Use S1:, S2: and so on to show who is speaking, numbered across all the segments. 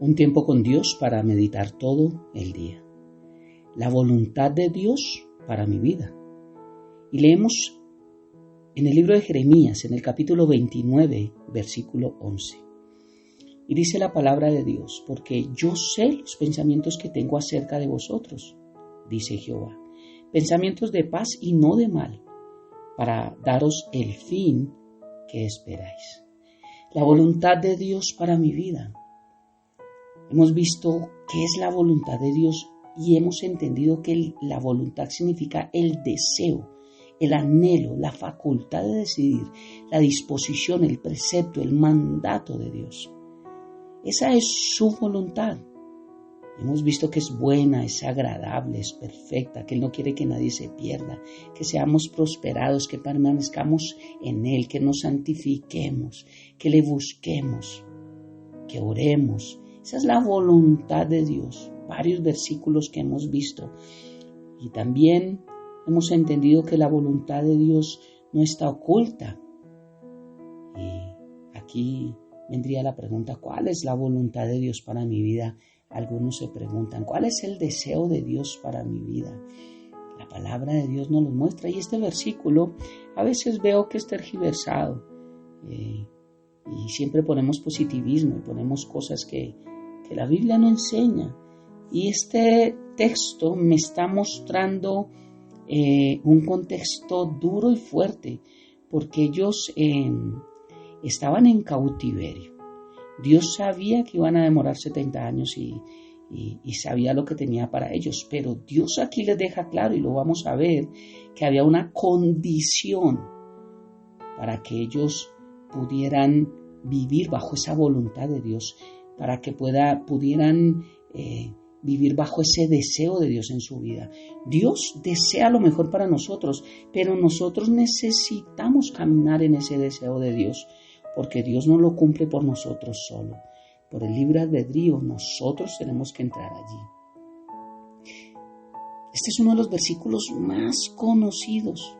S1: Un tiempo con Dios para meditar todo el día. La voluntad de Dios para mi vida. Y leemos en el libro de Jeremías, en el capítulo 29, versículo 11. Y dice la palabra de Dios: porque yo sé los pensamientos que tengo acerca de vosotros, dice Jehová, pensamientos de paz y no de mal, para daros el fin que esperáis. La voluntad de Dios para mi vida. Hemos visto qué es la voluntad de Dios y hemos entendido que la voluntad significa el deseo, el anhelo, la facultad de decidir, la disposición, el precepto, el mandato de Dios. Esa es su voluntad. Hemos visto que es buena, es agradable, es perfecta, que Él no quiere que nadie se pierda, que seamos prosperados, que permanezcamos en Él, que nos santifiquemos, que le busquemos, que oremos. Esa es la voluntad de Dios. Varios versículos que hemos visto. Y también hemos entendido que la voluntad de Dios no está oculta. Y aquí vendría la pregunta: ¿cuál es la voluntad de Dios para mi vida? Algunos se preguntan: ¿cuál es el deseo de Dios para mi vida? La palabra de Dios nos lo muestra, y este versículo a veces veo que es tergiversado, y siempre ponemos positivismo y ponemos cosas que la Biblia no enseña. Y este texto me está mostrando un contexto duro y fuerte, porque ellos estaban en cautiverio. Dios sabía que iban a demorar 70 años y sabía lo que tenía para ellos, pero Dios aquí les deja claro, y lo vamos a ver, que había una condición para que ellos pudieran vivir bajo esa voluntad de Dios, para que pudieran vivir bajo ese deseo de Dios en su vida. Dios desea lo mejor para nosotros, pero nosotros necesitamos caminar en ese deseo de Dios, porque Dios no lo cumple por nosotros solo. Por el libre albedrío, nosotros tenemos que entrar allí. Este es uno de los versículos más conocidos.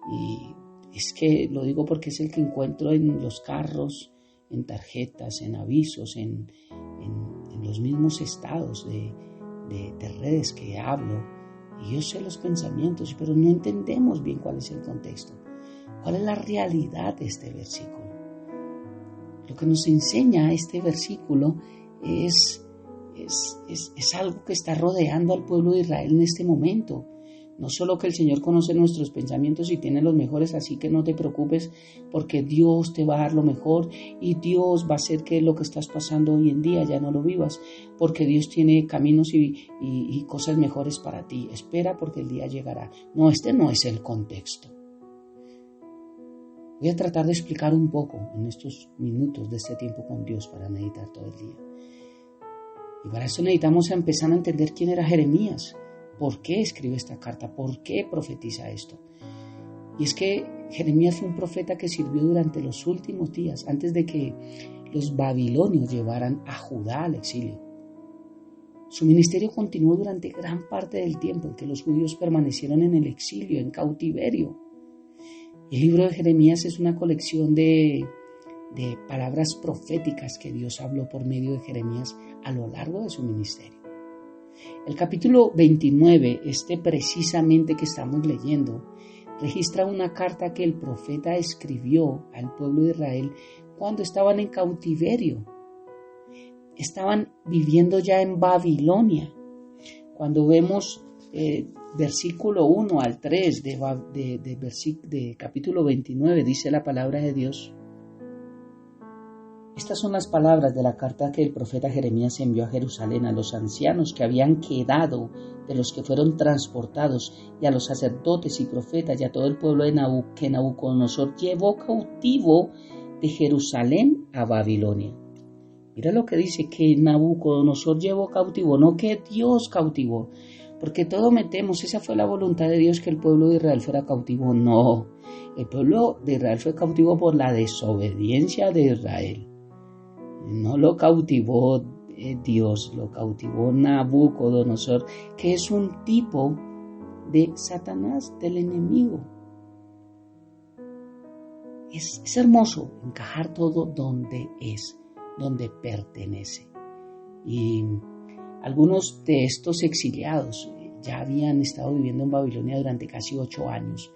S1: Y es que lo digo porque es el que encuentro en los carros, en tarjetas, en avisos, en los mismos estados de redes que hablo. Y yo sé los pensamientos, pero no entendemos bien cuál es el contexto. ¿Cuál es la realidad de este versículo? Lo que nos enseña este versículo es algo que está rodeando al pueblo de Israel en este momento. No solo que el Señor conoce nuestros pensamientos y tiene los mejores, así que no te preocupes, porque Dios te va a dar lo mejor y Dios va a hacer que lo que estás pasando hoy en día ya no lo vivas, porque Dios tiene caminos y cosas mejores para ti. Espera, porque el día llegará. No, este no es el contexto. Voy a tratar de explicar un poco en estos minutos de este tiempo con Dios para meditar todo el día. Y para eso necesitamos empezar a entender quién era Jeremías. ¿Por qué escribe esta carta? ¿Por qué profetiza esto? Y es que Jeremías fue un profeta que sirvió durante los últimos días, antes de que los babilonios llevaran a Judá al exilio. Su ministerio continuó durante gran parte del tiempo en que los judíos permanecieron en el exilio, en cautiverio. El libro de Jeremías es una colección de palabras proféticas que Dios habló por medio de Jeremías a lo largo de su ministerio. El capítulo 29, precisamente que estamos leyendo, registra una carta que el profeta escribió al pueblo de Israel cuando estaban en cautiverio. Estaban viviendo ya en Babilonia. Cuando vemos versículo 1 al 3 de capítulo 29, dice la palabra de Dios: estas son las palabras de la carta que el profeta Jeremías envió a Jerusalén a los ancianos que habían quedado de los que fueron transportados, y a los sacerdotes y profetas y a todo el pueblo que Nabucodonosor llevó cautivo de Jerusalén a Babilonia. Mira lo que dice, que Nabucodonosor llevó cautivo, no que Dios cautivó, porque todo metemos, esa fue la voluntad de Dios, que el pueblo de Israel fuera cautivo. No, el pueblo de Israel fue cautivo por la desobediencia de Israel. No lo cautivó Dios, lo cautivó Nabucodonosor, que es un tipo de Satanás, del enemigo. Es hermoso encajar todo donde es, donde pertenece. Y algunos de estos exiliados ya habían estado viviendo en Babilonia durante casi 8 años,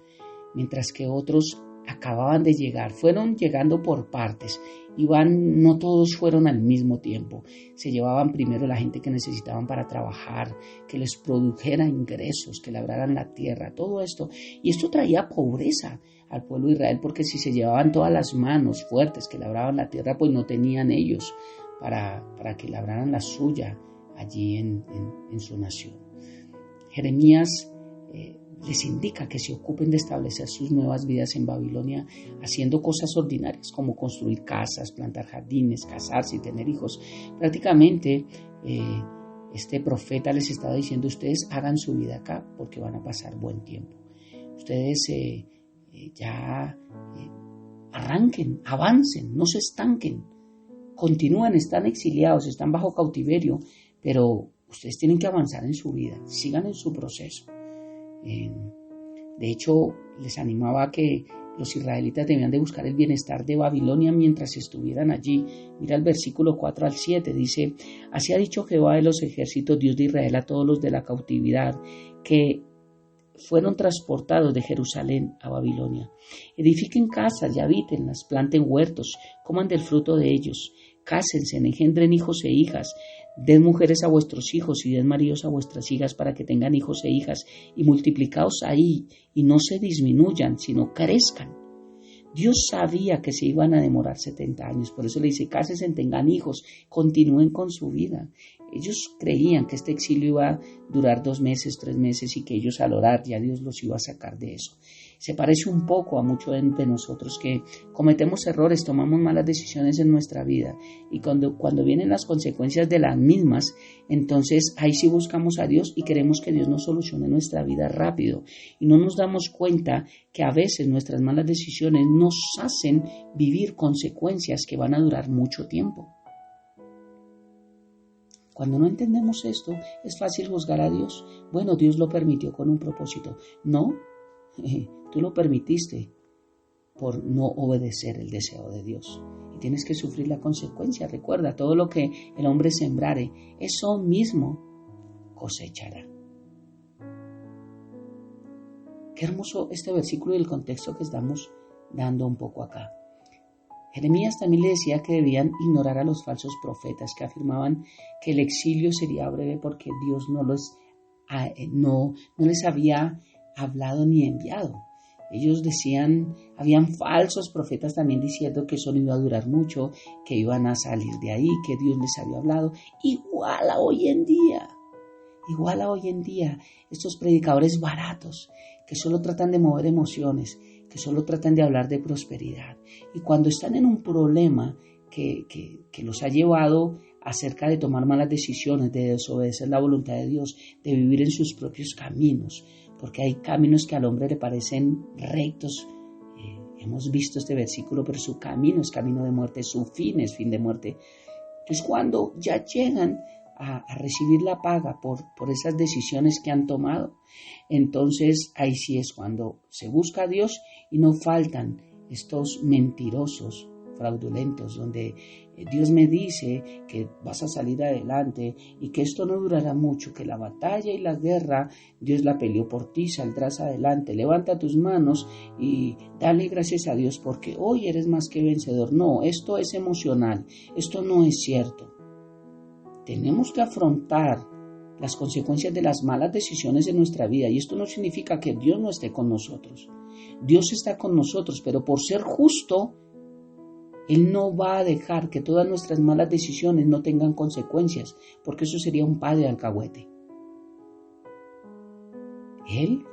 S1: mientras que otros acababan de llegar, fueron llegando por partes, no todos fueron al mismo tiempo, se llevaban primero la gente que necesitaban para trabajar, que les produjera ingresos, que labraran la tierra, todo esto, y esto traía pobreza al pueblo de Israel, porque si se llevaban todas las manos fuertes que labraban la tierra, pues no tenían ellos para que labraran la suya allí en su nación. Jeremías les indica que se ocupen de establecer sus nuevas vidas en Babilonia haciendo cosas ordinarias como construir casas, plantar jardines, casarse y tener hijos. Prácticamente este profeta les estaba diciendo: ustedes hagan su vida acá porque van a pasar buen tiempo. Ustedes arranquen, avancen, no se estanquen, continúen, están exiliados, están bajo cautiverio, pero ustedes tienen que avanzar en su vida, sigan en su proceso. De hecho, les animaba a que los israelitas debían de buscar el bienestar de Babilonia mientras estuvieran allí. Mira el versículo 4 al 7, dice: así ha dicho Jehová de los ejércitos, Dios de Israel, a todos los de la cautividad que fueron transportados de Jerusalén a Babilonia: edifiquen casas y habítenlas, planten huertos, coman del fruto de ellos, cásense, engendren hijos e hijas, den mujeres a vuestros hijos y den maridos a vuestras hijas para que tengan hijos e hijas, y multiplicaos ahí y no se disminuyan, sino crezcan. Dios sabía que se iban a demorar 70 años, por eso le dice: cásense, tengan hijos, continúen con su vida. Ellos creían que este exilio iba a durar 2 meses, 3 meses y que ellos al orar ya Dios los iba a sacar de eso. Se parece un poco a muchos de nosotros que cometemos errores, tomamos malas decisiones en nuestra vida y cuando vienen las consecuencias de las mismas, entonces ahí sí buscamos a Dios y queremos que Dios nos solucione nuestra vida rápido y no nos damos cuenta que a veces nuestras malas decisiones nos hacen vivir consecuencias que van a durar mucho tiempo. Cuando no entendemos esto, es fácil juzgar a Dios. Bueno, Dios lo permitió con un propósito. No, tú lo permitiste por no obedecer el deseo de Dios. Y tienes que sufrir la consecuencia. Recuerda, todo lo que el hombre sembrare, eso mismo cosechará. Qué hermoso este versículo y el contexto que estamos dando un poco acá. Jeremías también le decía que debían ignorar a los falsos profetas que afirmaban que el exilio sería breve porque Dios no les había hablado ni enviado. Ellos decían, habían falsos profetas también diciendo que eso no iba a durar mucho, que iban a salir de ahí, que Dios les había hablado. Igual a hoy en día, estos predicadores baratos que solo tratan de mover emociones, que solo tratan de hablar de prosperidad. Y cuando están en un problema que los ha llevado acerca de tomar malas decisiones, de desobedecer la voluntad de Dios, de vivir en sus propios caminos, porque hay caminos que al hombre le parecen rectos. Hemos visto este versículo, pero su camino es camino de muerte, su fin es fin de muerte. Entonces, cuando ya llegan a recibir la paga por esas decisiones que han tomado, entonces ahí sí es cuando se busca a Dios y no faltan estos mentirosos fraudulentos donde Dios me dice que vas a salir adelante y que esto no durará mucho, que la batalla y la guerra Dios la peleó por ti, saldrás adelante, levanta tus manos y dale gracias a Dios porque hoy eres más que vencedor. No, esto es emocional, esto no es cierto. Tenemos que afrontar las consecuencias de las malas decisiones en nuestra vida y esto no significa que Dios no esté con nosotros. Dios está con nosotros, pero por ser justo, Él no va a dejar que todas nuestras malas decisiones no tengan consecuencias, porque eso sería un padre alcahuete. Él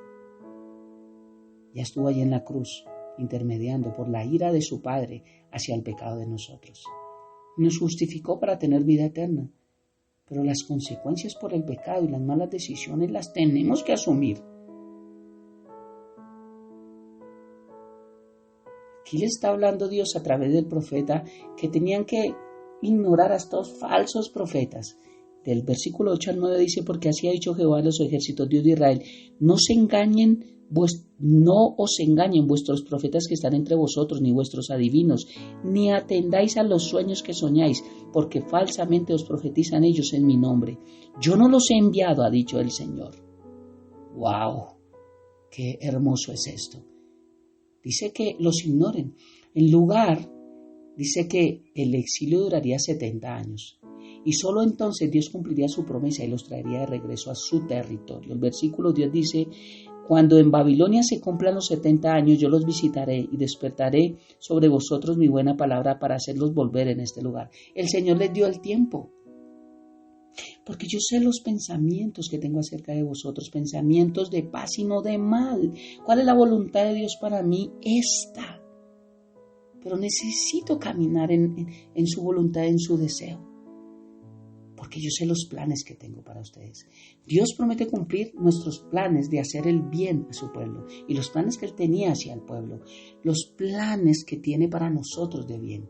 S1: ya estuvo allí en la cruz, intermediando por la ira de su Padre hacia el pecado de nosotros. Nos justificó para tener vida eterna, pero las consecuencias por el pecado y las malas decisiones las tenemos que asumir. Aquí le está hablando Dios a través del profeta que tenían que ignorar a estos falsos profetas del versículo 8 al 9 dice, porque así ha dicho Jehová de los ejércitos, Dios de Israel, no os engañen vuestros profetas que están entre vosotros, ni vuestros adivinos, ni atendáis a los sueños que soñáis, porque falsamente os profetizan ellos en mi nombre. Yo no los he enviado, ha dicho el Señor. ¡Wow! ¡Qué hermoso es esto! Dice que los ignoren. En lugar, dice que el exilio duraría 70 años. Y solo entonces Dios cumpliría su promesa y los traería de regreso a su territorio. El versículo 10 dice, cuando en Babilonia se cumplan los 70 años, yo los visitaré y despertaré sobre vosotros mi buena palabra para hacerlos volver en este lugar. El Señor les dio el tiempo. Porque yo sé los pensamientos que tengo acerca de vosotros, pensamientos de paz y no de mal. ¿Cuál es la voluntad de Dios para mí? Esta. Pero necesito caminar en su voluntad, en su deseo. Porque yo sé los planes que tengo para ustedes. Dios promete cumplir nuestros planes de hacer el bien a su pueblo y los planes que Él tenía hacia el pueblo, los planes que tiene para nosotros de bien.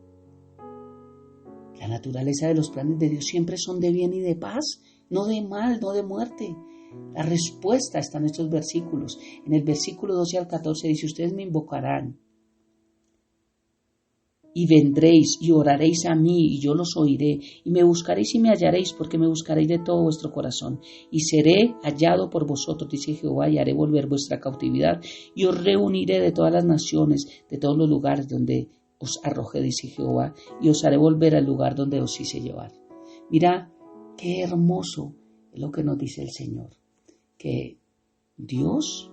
S1: La naturaleza de los planes de Dios siempre son de bien y de paz, no de mal, no de muerte. La respuesta está en estos versículos. En el versículo 12 al 14 dice, ustedes me invocarán y vendréis y oraréis a mí y yo los oiré y me buscaréis y me hallaréis porque me buscaréis de todo vuestro corazón y seré hallado por vosotros, dice Jehová, y haré volver vuestra cautividad y os reuniré de todas las naciones, de todos los lugares donde os arrojé, dice Jehová, y os haré volver al lugar donde os hice llevar. Mira, qué hermoso es lo que nos dice el Señor, que Dios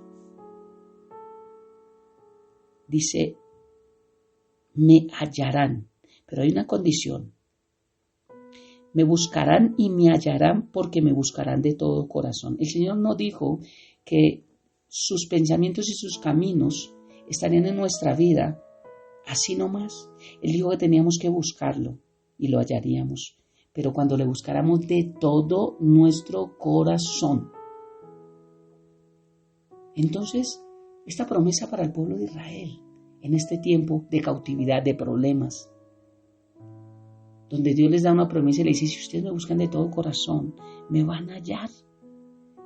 S1: dice, me hallarán, pero hay una condición. Me buscarán y me hallarán porque me buscarán de todo corazón. El Señor no dijo que sus pensamientos y sus caminos estarían en nuestra vida así nomás. Él dijo que teníamos que buscarlo y lo hallaríamos, pero cuando le buscáramos de todo nuestro corazón. Entonces, esta promesa para el pueblo de Israel, en este tiempo de cautividad, de problemas, donde Dios les da una promesa y le dice, si ustedes me buscan de todo corazón, me van a hallar.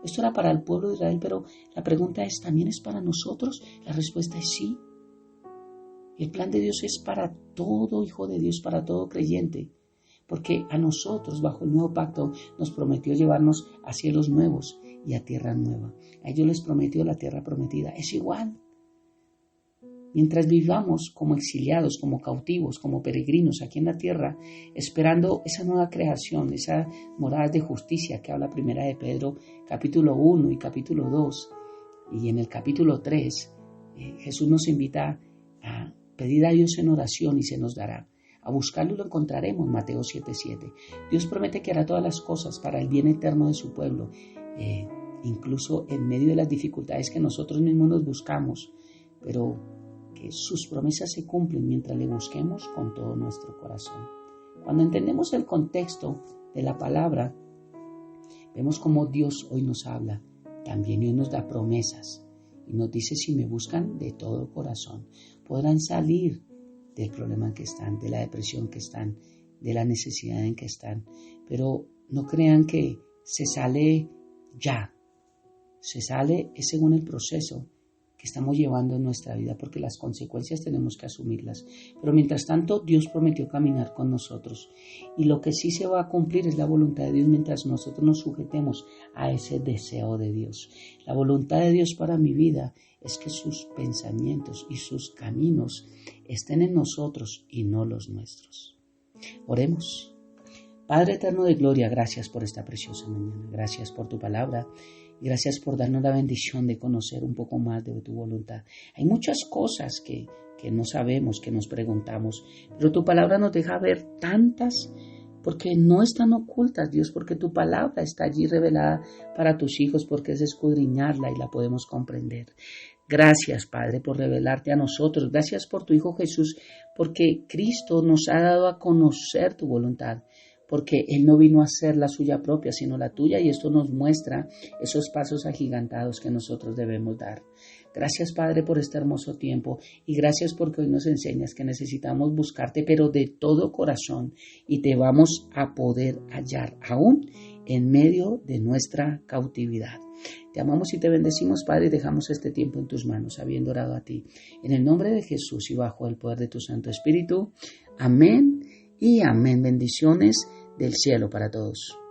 S1: Esto era para el pueblo de Israel, pero la pregunta es, ¿también es para nosotros? La respuesta es sí. El plan de Dios es para todo hijo de Dios, para todo creyente, porque a nosotros, bajo el nuevo pacto, nos prometió llevarnos a cielos nuevos y a tierra nueva. A ellos les prometió la tierra prometida. Es igual. Mientras vivamos como exiliados, como cautivos, como peregrinos aquí en la tierra, esperando esa nueva creación, esa morada de justicia que habla primera de Pedro, capítulo 1 y capítulo 2, y en el capítulo 3, Jesús nos invita a pedir a Dios en oración y se nos dará. A buscarlo y lo encontraremos, Mateo 7:7. Dios promete que hará todas las cosas para el bien eterno de su pueblo, incluso en medio de las dificultades que nosotros mismos nos buscamos, pero que sus promesas se cumplen mientras le busquemos con todo nuestro corazón. Cuando entendemos el contexto de la palabra, vemos cómo Dios hoy nos habla, también hoy nos da promesas y nos dice, si me buscan de todo corazón, podrán salir del problema en que están, de la depresión que están, de la necesidad en que están, pero no crean que se sale ya, se sale es según el proceso que estamos llevando en nuestra vida, porque las consecuencias tenemos que asumirlas. Pero mientras tanto, Dios prometió caminar con nosotros. Y lo que sí se va a cumplir es la voluntad de Dios mientras nosotros nos sujetemos a ese deseo de Dios. La voluntad de Dios para mi vida es que sus pensamientos y sus caminos estén en nosotros y no los nuestros. Oremos. Padre eterno de gloria, gracias por esta preciosa mañana. Gracias por tu palabra. Gracias por darnos la bendición de conocer un poco más de tu voluntad. Hay muchas cosas que no sabemos, que nos preguntamos, pero tu palabra nos deja ver tantas, porque no están ocultas, Dios, porque tu palabra está allí revelada para tus hijos, porque es escudriñarla y la podemos comprender. Gracias, Padre, por revelarte a nosotros. Gracias por tu Hijo Jesús, porque Cristo nos ha dado a conocer tu voluntad, porque Él no vino a hacer la suya propia, sino la tuya, y esto nos muestra esos pasos agigantados que nosotros debemos dar. Gracias, Padre, por este hermoso tiempo y gracias porque hoy nos enseñas que necesitamos buscarte, pero de todo corazón, y te vamos a poder hallar aún en medio de nuestra cautividad. Te amamos y te bendecimos, Padre, y dejamos este tiempo en tus manos, habiendo orado a ti. En el nombre de Jesús y bajo el poder de tu Santo Espíritu. Amén y amén. Bendiciones del cielo para todos.